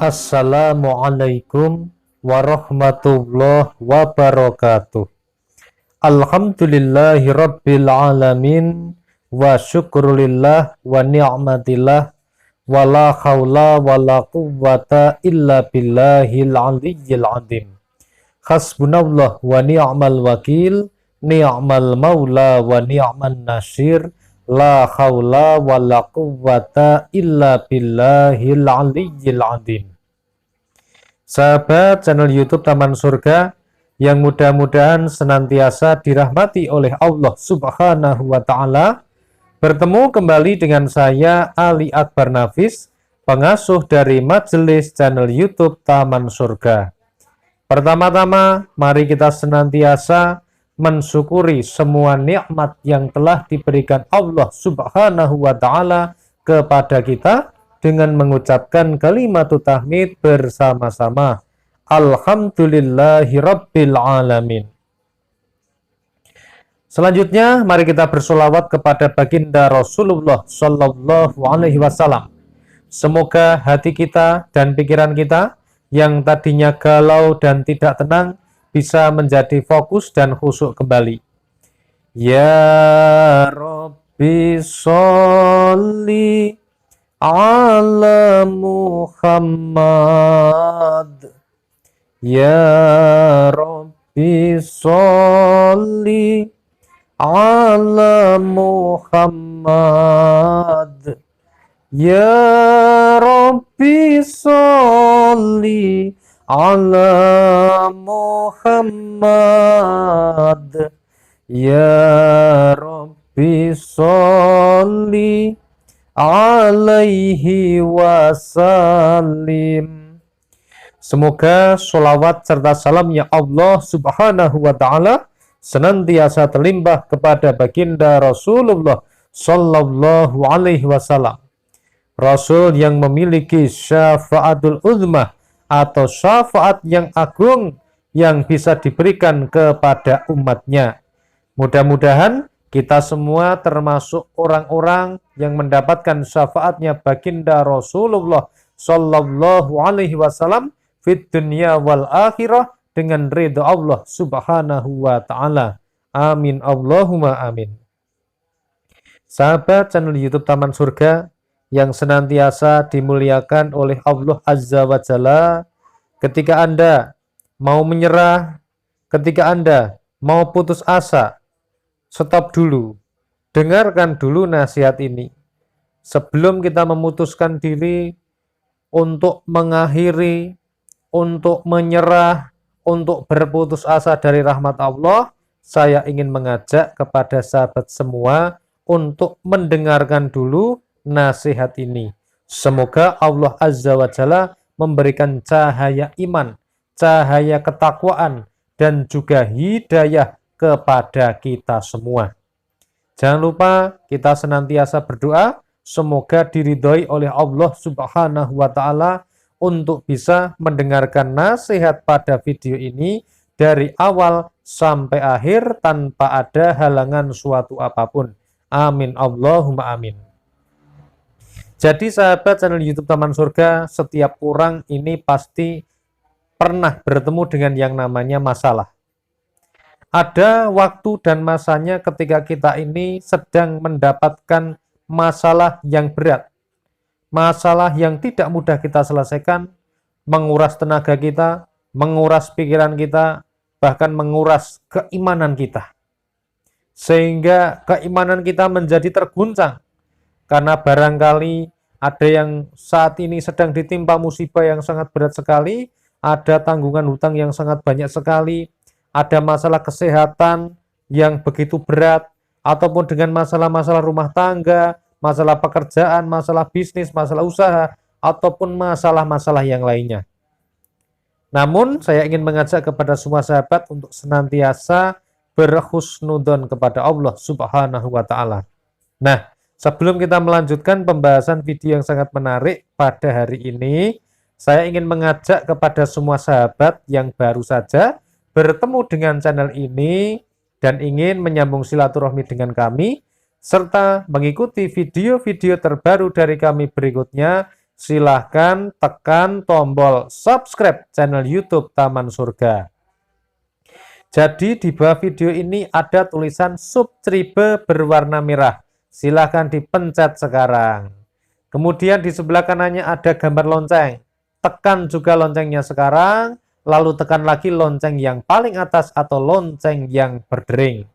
Assalamualaikum warahmatullahi wabarakatuh. Alhamdulillahi rabbil alamin wa syukrulillah wa ni'matillah wa la hawla wa la quwwata illa billahil aliyyil azim. Hasbunallah wa ni'mal wakil, ni'mal maula wa ni'man nasir, la hawla wa la quwwata illa billahil aliyyil azim. Sahabat channel YouTube Taman Surga yang mudah-mudahan senantiasa dirahmati oleh Allah Subhanahu wa Ta'ala, bertemu kembali dengan saya Ali Akbar Nafis, pengasuh dari majelis channel YouTube Taman Surga. Pertama-tama, mari kita senantiasa mensyukuri semua nikmat yang telah diberikan Allah Subhanahu wa Ta'ala kepada kita dengan mengucapkan kalimatut tahmid bersama-sama. Alhamdulillahi rabbil alamin. Selanjutnya, mari kita bersolawat kepada baginda Rasulullah Sallallahu Alaihi Wasallam. Semoga hati kita dan pikiran kita yang tadinya galau dan tidak tenang bisa menjadi fokus dan khusyuk kembali. Ya Rabbi sholli ala Muhammad, ya Rabbi sholli ala Muhammad, ya Rabbi sholli ala Muhammad, ya Rabbi sholli alaihi wasallim. Semoga sholawat serta salamnya Allah Subhanahu wa Ta'ala senantiasa terlimpah kepada baginda Rasulullah Sallallahu Alaihi Wasallam, Rasul yang memiliki syafaatul uzmah atau syafaat yang agung yang bisa diberikan kepada umatnya. Mudah-mudahan kita semua termasuk orang-orang yang mendapatkan syafaatnya baginda Rasulullah Sallallahu Alaihi Wasallam fid dunya wal akhirah dengan ridha Allah Subhanahu wa Ta'ala. Amin Allahumma amin. Sahabat channel YouTube Taman Surga yang senantiasa dimuliakan oleh Allah Azza wa Jalla, ketika Anda mau menyerah, ketika Anda mau putus asa, stop dulu, dengarkan dulu nasihat ini. Sebelum kita memutuskan diri untuk mengakhiri, untuk menyerah, untuk berputus asa dari rahmat Allah, saya ingin mengajak kepada sahabat semua untuk mendengarkan dulu nasihat ini. Semoga Allah Azza wa Jalla memberikan cahaya iman, cahaya ketakwaan, dan juga hidayah kepada kita semua. Jangan lupa kita senantiasa berdoa semoga diridhoi oleh Allah Subhanahu wa Ta'ala untuk bisa mendengarkan nasihat pada video ini dari awal sampai akhir tanpa ada halangan suatu apapun. Amin Allahumma amin. Jadi sahabat channel YouTube Taman Surga, setiap orang ini pasti pernah bertemu dengan yang namanya masalah. Ada waktu dan masanya ketika kita ini sedang mendapatkan masalah yang berat, masalah yang tidak mudah kita selesaikan, menguras tenaga kita, menguras pikiran kita, bahkan menguras keimanan kita. Sehingga keimanan kita menjadi terguncang, karena barangkali ada yang saat ini sedang ditimpa musibah yang sangat berat sekali, ada tanggungan hutang yang sangat banyak sekali, ada masalah kesehatan yang begitu berat, ataupun dengan masalah-masalah rumah tangga, masalah pekerjaan, masalah bisnis, masalah usaha, ataupun masalah-masalah yang lainnya. Namun, saya ingin mengajak kepada semua sahabat untuk senantiasa berhusnudon kepada Allah Subhanahu wa Ta'ala. Nah, sebelum kita melanjutkan pembahasan video yang sangat menarik pada hari ini, saya ingin mengajak kepada semua sahabat yang baru saja bertemu dengan channel ini dan ingin menyambung silaturahmi dengan kami, serta mengikuti video-video terbaru dari kami berikutnya, silahkan tekan tombol subscribe channel YouTube Taman Surga. Jadi di bawah video ini ada tulisan subscribe berwarna merah. Silahkan dipencet sekarang. Kemudian di sebelah kanannya ada gambar lonceng. Tekan juga loncengnya sekarang, lalu tekan lagi lonceng yang paling atas atau lonceng yang berdering.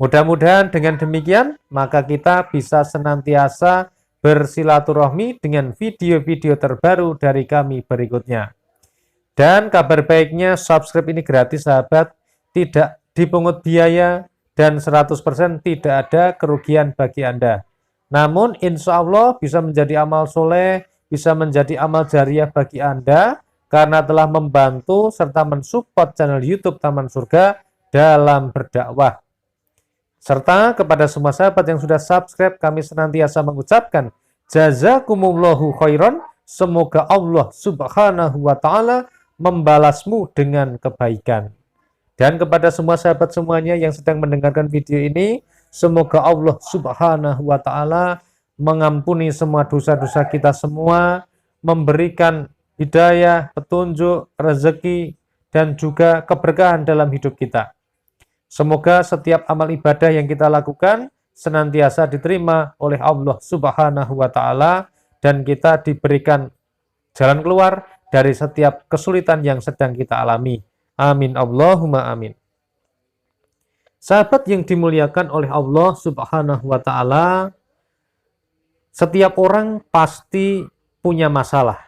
Mudah-mudahan dengan demikian, maka kita bisa senantiasa bersilaturahmi dengan video-video terbaru dari kami berikutnya. Dan kabar baiknya, subscribe ini gratis sahabat, tidak dipungut biaya, dan 100% tidak ada kerugian bagi Anda. Namun insya Allah bisa menjadi amal soleh, bisa menjadi amal jariah bagi Anda, karena telah membantu serta mensupport channel YouTube Taman Surga dalam berdakwah. Serta kepada semua sahabat yang sudah subscribe, kami senantiasa mengucapkan jazakumullahu khairan, semoga Allah subhanahu wa ta'ala membalasmu dengan kebaikan. Dan kepada semua sahabat semuanya yang sedang mendengarkan video ini, semoga Allah subhanahu wa ta'ala mengampuni semua dosa-dosa kita semua, memberikan hidayah, petunjuk, rezeki, dan juga keberkahan dalam hidup kita. Semoga setiap amal ibadah yang kita lakukan senantiasa diterima oleh Allah subhanahu wa ta'ala, dan kita diberikan jalan keluar dari setiap kesulitan yang sedang kita alami. Amin Allahumma amin. Sahabat yang dimuliakan oleh Allah subhanahu wa ta'ala, setiap orang pasti punya masalah.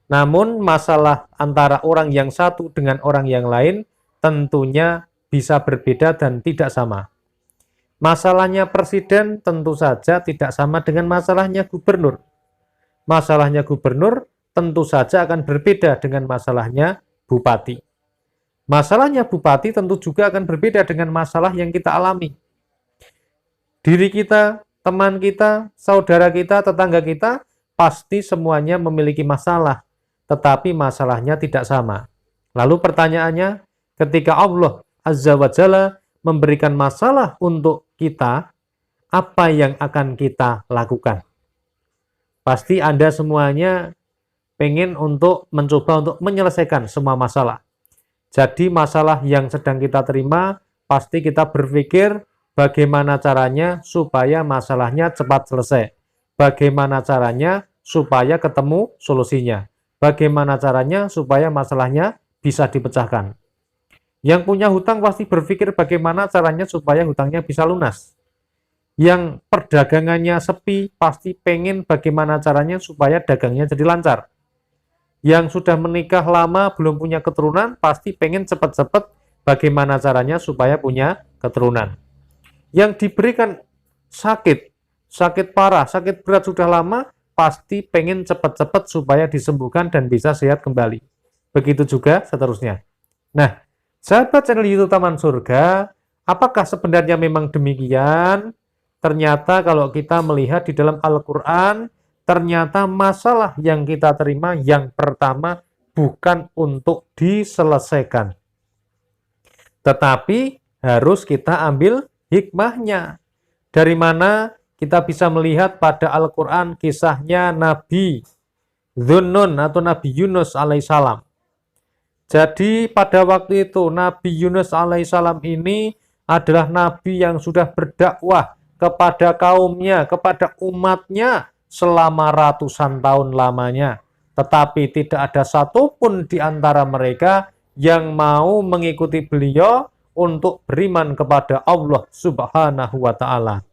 Namun masalah antara orang yang satu dengan orang yang lain tentunya bisa berbeda dan tidak sama. Masalahnya presiden tentu saja tidak sama dengan masalahnya gubernur. Masalahnya gubernur tentu saja akan berbeda dengan masalahnya bupati. Masalahnya bupati tentu juga akan berbeda dengan masalah yang kita alami. Diri kita, teman kita, saudara kita, tetangga kita, pasti semuanya memiliki masalah, tetapi masalahnya tidak sama. Lalu pertanyaannya, ketika Allah Azza wa Jalla memberikan masalah untuk kita, apa yang akan kita lakukan? Pasti Anda semuanya pengen untuk mencoba untuk menyelesaikan semua masalah. Jadi masalah yang sedang kita terima, pasti kita berpikir bagaimana caranya supaya masalahnya cepat selesai. Bagaimana caranya supaya ketemu solusinya. Bagaimana caranya supaya masalahnya bisa dipecahkan. Yang punya hutang pasti berpikir bagaimana caranya supaya hutangnya bisa lunas. Yang perdagangannya sepi pasti pengen bagaimana caranya supaya dagangnya jadi lancar. Yang sudah menikah lama belum punya keturunan pasti pengen cepat-cepat bagaimana caranya supaya punya keturunan. Yang diberikan sakit parah, sakit berat sudah lama, pasti pengen cepat-cepat supaya disembuhkan dan bisa sehat kembali. Begitu juga seterusnya. Nah, sahabat channel YouTube Taman Surga, apakah sebenarnya memang demikian? Ternyata kalau kita melihat di dalam Al-Quran, ternyata masalah yang kita terima yang pertama bukan untuk diselesaikan, tetapi harus kita ambil hikmahnya. Dari mana kita bisa melihat pada Al-Quran kisahnya Nabi Dhunnun atau Nabi Yunus alaihissalam. Jadi pada waktu itu Nabi Yunus alaihissalam ini adalah Nabi yang sudah berdakwah kepada kaumnya, kepada umatnya, selama ratusan tahun lamanya, tetapi tidak ada satupun di antara mereka yang mau mengikuti beliau untuk beriman kepada Allah subhanahu wa ta'ala.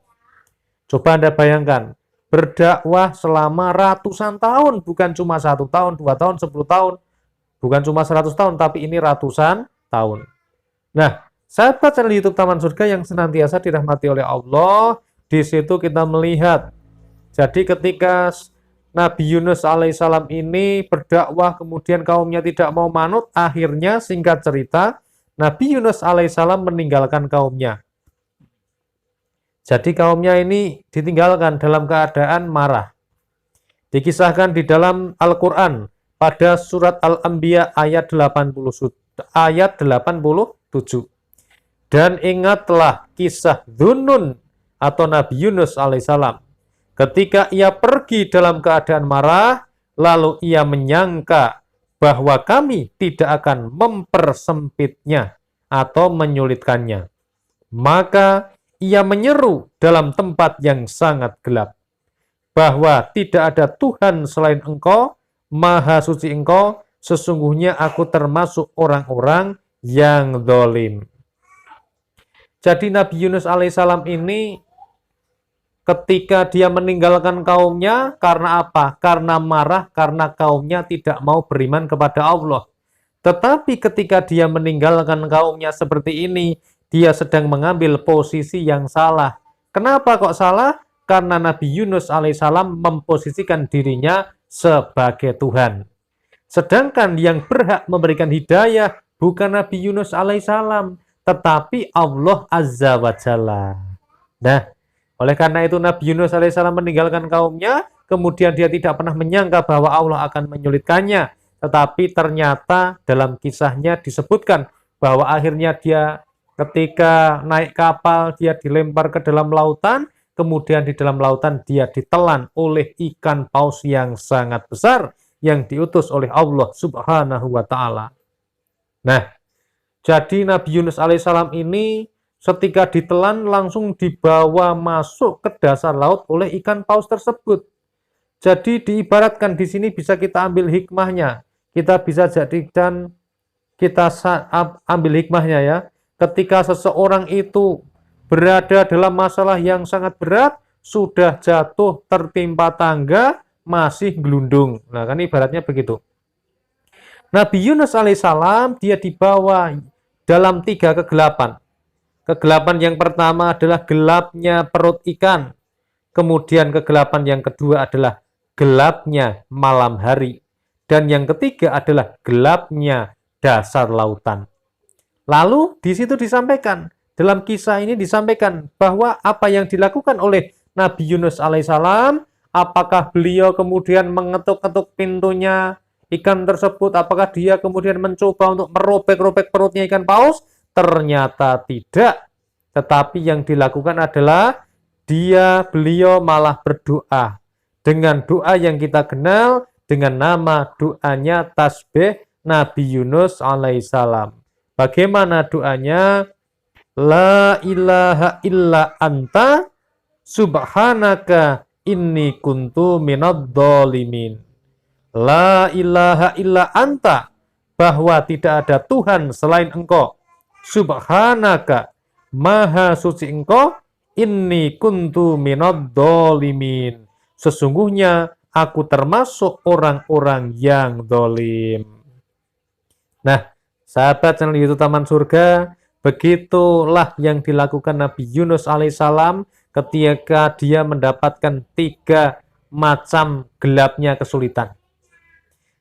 Coba Anda bayangkan, berdakwah selama ratusan tahun, bukan cuma 1 tahun, 2 tahun, 10 tahun, bukan cuma 100 tahun, tapi ini ratusan tahun. Nah, sahabat channel YouTube Taman Surga yang senantiasa dirahmati oleh Allah, di situ kita melihat, jadi ketika Nabi Yunus alaihissalam ini berdakwah, kemudian kaumnya tidak mau manut, akhirnya singkat cerita, Nabi Yunus alaihissalam meninggalkan kaumnya. Jadi kaumnya ini ditinggalkan dalam keadaan marah. Dikisahkan di dalam Al-Quran pada surat Al-Anbiya ayat 87. Dan ingatlah kisah Dhunnun atau Nabi Yunus alaihissalam. Ketika ia pergi dalam keadaan marah, lalu ia menyangka bahwa kami tidak akan mempersempitnya atau menyulitkannya. Maka ia menyeru dalam tempat yang sangat gelap, bahwa tidak ada Tuhan selain Engkau, Maha Suci Engkau, sesungguhnya aku termasuk orang-orang yang zalim. Jadi Nabi Yunus alaihissalam ini ketika dia meninggalkan kaumnya, karena apa? Karena marah, karena kaumnya tidak mau beriman kepada Allah. Tetapi ketika dia meninggalkan kaumnya seperti ini, dia sedang mengambil posisi yang salah. Kenapa kok salah? Karena Nabi Yunus alaihissalam memposisikan dirinya sebagai Tuhan. Sedangkan yang berhak memberikan hidayah bukan Nabi Yunus alaihissalam, tetapi Allah Azza wa Jalla. Nah, oleh karena itu Nabi Yunus alaihissalam meninggalkan kaumnya, kemudian dia tidak pernah menyangka bahwa Allah akan menyulitkannya. Tetapi ternyata dalam kisahnya disebutkan bahwa akhirnya dia ketika naik kapal, dia dilempar ke dalam lautan, kemudian di dalam lautan dia ditelan oleh ikan paus yang sangat besar yang diutus oleh Allah Subhanahu wa Ta'ala. Nah, jadi Nabi Yunus alaihissalam ini ketika ditelan langsung dibawa masuk ke dasar laut oleh ikan paus tersebut. Jadi diibaratkan di sini bisa kita ambil hikmahnya. Kita bisa jadikan kita ambil hikmahnya ya. Ketika seseorang itu berada dalam masalah yang sangat berat, sudah jatuh tertimpa tangga, masih gelundung. Nah, kan ibaratnya begitu. Nabi Yunus alaihissalam dia dibawa dalam 3 kegelapan. Kegelapan yang pertama adalah gelapnya perut ikan. Kemudian kegelapan yang kedua adalah gelapnya malam hari. Dan yang ketiga adalah gelapnya dasar lautan. Lalu di situ disampaikan, dalam kisah ini disampaikan bahwa apa yang dilakukan oleh Nabi Yunus alaihissalam, apakah beliau kemudian mengetuk-ketuk pintunya ikan tersebut, apakah dia kemudian mencoba untuk merobek-robek perutnya ikan paus? Ternyata tidak. Tetapi yang dilakukan adalah beliau malah berdoa dengan doa yang kita kenal dengan nama doanya tasbih Nabi Yunus alaihissalam. Bagaimana doanya? La ilaha illa anta subhanaka inni kuntu minadh dhalimin. La ilaha illa anta, bahwa tidak ada Tuhan selain Engkau. Subhanaka, Maha Suci Engkau, inni kuntu minadh dhalimin. Sesungguhnya aku termasuk orang-orang yang zalim. Nah, sahabat channel YouTube Taman Surga, begitulah yang dilakukan Nabi Yunus alaihissalam ketika dia mendapatkan 3 macam gelapnya kesulitan.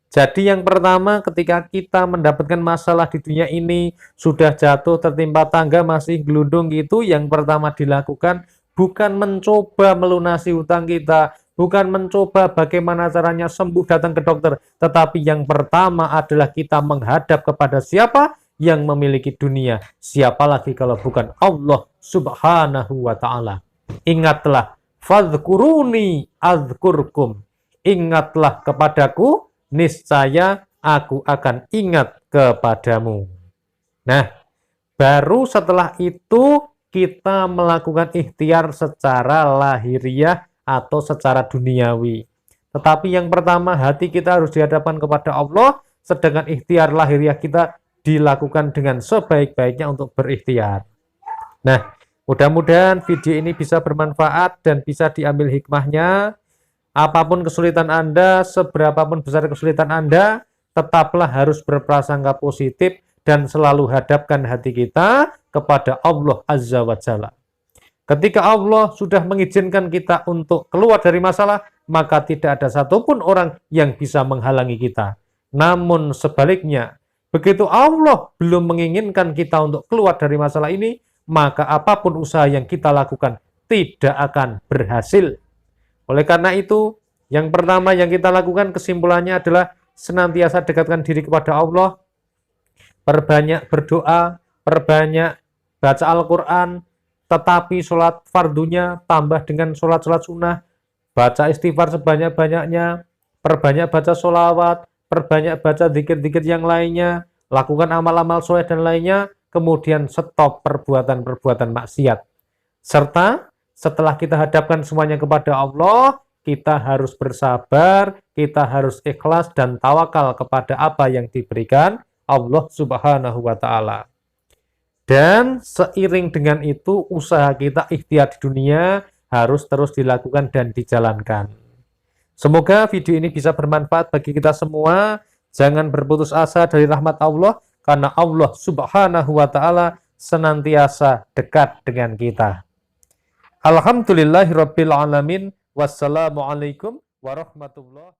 Jadi yang pertama, ketika kita mendapatkan masalah di dunia ini, sudah jatuh tertimpa tangga masih gelundung gitu, yang pertama dilakukan bukan mencoba melunasi hutang kita, bukan mencoba bagaimana caranya sembuh datang ke dokter, tetapi yang pertama adalah kita menghadap kepada siapa yang memiliki dunia. Siapa lagi kalau bukan Allah Subhanahu wa Ta'ala. Ingatlah, fadhkuruni azkurkum. Ingatlah kepadaku, niscaya aku akan ingat kepadamu. Nah, baru setelah itu kita melakukan ikhtiar secara lahiriah atau secara duniawi. Tetapi yang pertama, hati kita harus dihadapkan kepada Allah, sedangkan ikhtiar lahiriah kita dilakukan dengan sebaik-baiknya untuk berikhtiar. Nah, mudah-mudahan video ini bisa bermanfaat dan bisa diambil hikmahnya. Apapun kesulitan Anda, seberapapun besar kesulitan Anda, tetaplah harus berprasangka positif dan selalu hadapkan hati kita kepada Allah Azza wa Jalla. Ketika Allah sudah mengizinkan kita untuk keluar dari masalah, maka tidak ada satupun orang yang bisa menghalangi kita. Namun sebaliknya, begitu Allah belum menginginkan kita untuk keluar dari masalah ini, maka apapun usaha yang kita lakukan tidak akan berhasil. Oleh karena itu, yang pertama yang kita lakukan kesimpulannya adalah senantiasa dekatkan diri kepada Allah, perbanyak berdoa, perbanyak baca Al-Quran, tetapi sholat fardunya tambah dengan sholat-sholat sunnah, baca istighfar sebanyak-banyaknya, perbanyak baca sholawat, perbanyak baca zikir-zikir yang lainnya, lakukan amal-amal soleh dan lainnya, kemudian stop perbuatan-perbuatan maksiat. Serta setelah kita hadapkan semuanya kepada Allah, kita harus bersabar, kita harus ikhlas dan tawakal kepada apa yang diberikan Allah Subhanahu wa Ta'ala. Dan seiring dengan itu, usaha kita ikhtiar di dunia harus terus dilakukan dan dijalankan. Semoga video ini bisa bermanfaat bagi kita semua. Jangan berputus asa dari rahmat Allah, karena Allah Subhanahu wa Ta'ala senantiasa dekat dengan kita. Alhamdulillahirabbil alamin. Wassalamualaikum warahmatullahi wabarakatuh.